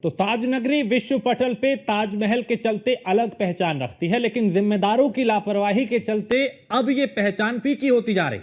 तो ताज नगरी विश्व पटल पे ताजमहल के चलते अलग पहचान रखती है, लेकिन जिम्मेदारों की लापरवाही के चलते अब ये पहचान फीकी होती जा रही।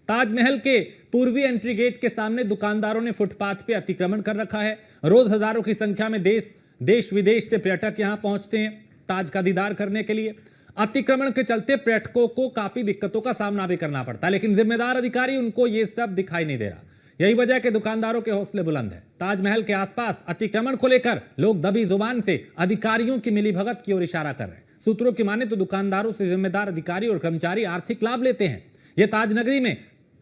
ताजमहल के पूर्वी एंट्री गेट के सामने दुकानदारों ने फुटपाथ पे अतिक्रमण कर रखा है। रोज हजारों की संख्या में देश विदेश से पर्यटक यहां पहुंचते हैं ताज का दीदार करने के लिए। अतिक्रमण के चलते पर्यटकों को काफी दिक्कतों का सामना भी करना पड़ता है, लेकिन जिम्मेदार अधिकारी उनको ये सब दिखाई नहीं दे रहा। यही वजह है कि दुकानदारों के हौसले बुलंद है। ताजमहल के आसपास अतिक्रमण को लेकर लोग दबी जुबान से अधिकारियों की मिलीभगत की ओर इशारा कर रहे हैं। सूत्रों की माने तो दुकानदारों से जिम्मेदार अधिकारी और कर्मचारी आर्थिक लाभ लेते हैं। यह ताज नगरी में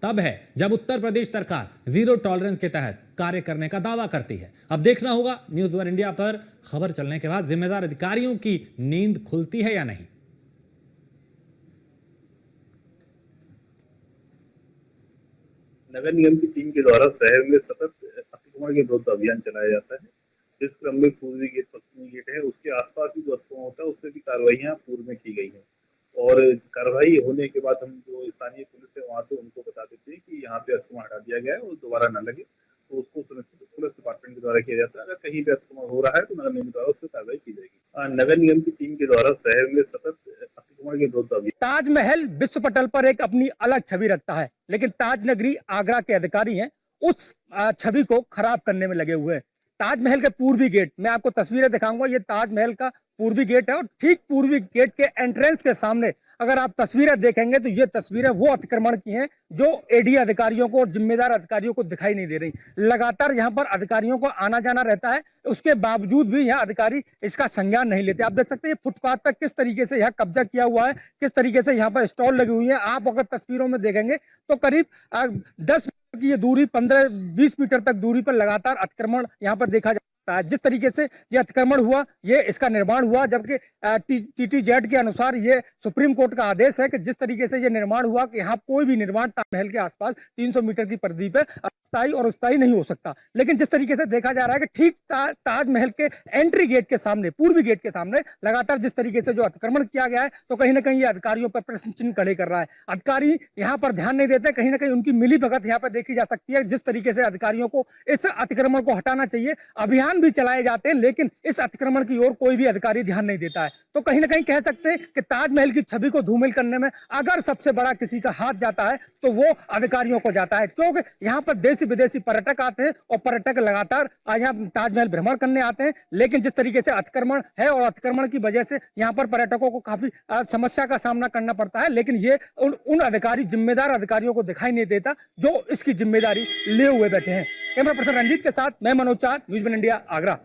तब है जब उत्तर प्रदेश सरकार जीरो टॉलरेंस के तहत कार्य करने का दावा करती है। अब देखना होगा न्यूज़ वन इंडिया पर खबर चलने के बाद जिम्मेदार अधिकारियों की नींद खुलती है या नहीं। नगर निगम की टीम के द्वारा शहर में सतत अतिक्रमण के विरुद्ध अभियान चलाया जाता है। जिस क्रम में पूर्वी गेट पश्चिमी गेट है उसके आसपास भी जो अतिक्रमण होता है उससे भी कार्रवाइयां पूर्व में की गई है और कार्रवाई होने के बाद हम जो स्थानीय पुलिस है वहां से उनको बता देते हैं कि यहाँ पे अतिक्रमण हटा दिया गया है और दोबारा न लगे, तो उसको सुनिश्चित पुलिस डिपार्टमेंट के द्वारा किया जाता है। अगर कहीं पे अतिक्रमण हो रहा है तो नगर निगम द्वारा उस पर कार्रवाई की जाएगी। नगर निगम की टीम के द्वारा शहर में सतत अतिक्रमण के विरुद्ध अभियान। ताजमहल विश्व पटल पर एक अपनी अलग छवि रखता है, लेकिन ताज नगरी आगरा के अधिकारी हैं उस छवि को खराब करने में लगे हुए हैं। ताजमहल के पूर्वी गेट, मैं आपको तस्वीरें दिखाऊंगा, ये ताजमहल का पूर्वी गेट है और ठीक पूर्वी गेट के एंट्रेंस के सामने अगर आप तस्वीरें देखेंगे तो ये तस्वीरें वो अतिक्रमण की हैं जो एडी अधिकारियों को और जिम्मेदार अधिकारियों को दिखाई नहीं दे रही। लगातार यहाँ पर अधिकारियों को आना जाना रहता है, उसके बावजूद भी यहाँ अधिकारी इसका संज्ञान नहीं लेते। आप देख सकते हैं फुटपाथ पर किस तरीके से यहाँ कब्जा किया हुआ है, किस तरीके से यहाँ पर स्टॉल लगी हुई है। आप अगर तस्वीरों में देखेंगे तो करीब 10 मीटर की ये दूरी 15-20 मीटर तक दूरी पर लगातार अतिक्रमण यहाँ पर देखा जाता है। जिस तरीके से ये अतिक्रमण हुआ, ये इसका निर्माण हुआ, जबकि TTZ के अनुसार ये सुप्रीम कोर्ट का आदेश है कि जिस तरीके से ये निर्माण हुआ कि यहाँ कोई भी निर्माण ताजमहल के आसपास 300 मीटर की परिधि पे अस्थायी और स्थायी नहीं हो सकता। लेकिन जिस तरीके से देखा जा रहा है कि ठीक ताजमहल के एंट्री गेट के सामने, पूर्वी गेट के सामने लगातार जिस तरीके से जो अतिक्रमण किया गया है, तो कहीं ना कहीं ये अधिकारियों पर प्रश्न चिन्ह खड़े कर रहा है। अधिकारी यहाँ पर ध्यान नहीं देते, कहीं ना कहीं उनकी मिलीभगत यहाँ पर देखी जा सकती है। जिस तरीके से अधिकारियों को इस अतिक्रमण को हटाना चाहिए, अभियान भी चलाए जाते हैं, लेकिन इस अतिक्रमण की ओर कोई भी अधिकारी ध्यान नहीं देता है। तो कहीं ना कहीं कह सकते हैं कि ताजमहल की छवि को धूमिल करने में अगर सबसे बड़ा किसी का हाथ जाता है तो वो अधिकारियों को जाता है, क्योंकि यहाँ पर देशी विदेशी पर्यटक आते हैं और पर्यटक लगातार यहाँ ताजमहल भ्रमण करने आते हैं। लेकिन जिस तरीके से अतिक्रमण है और अतिक्रमण की वजह से यहाँ पर पर्यटकों को काफी समस्या का सामना करना पड़ता है, लेकिन ये उन अधिकारी, जिम्मेदार अधिकारियों को दिखाई नहीं देता जो इसकी जिम्मेदारी लिए हुए बैठे हैं। कैमरा पर्सन रंजीत के साथ मैं मनोज चार, न्यूज़ वन इंडिया, आगरा।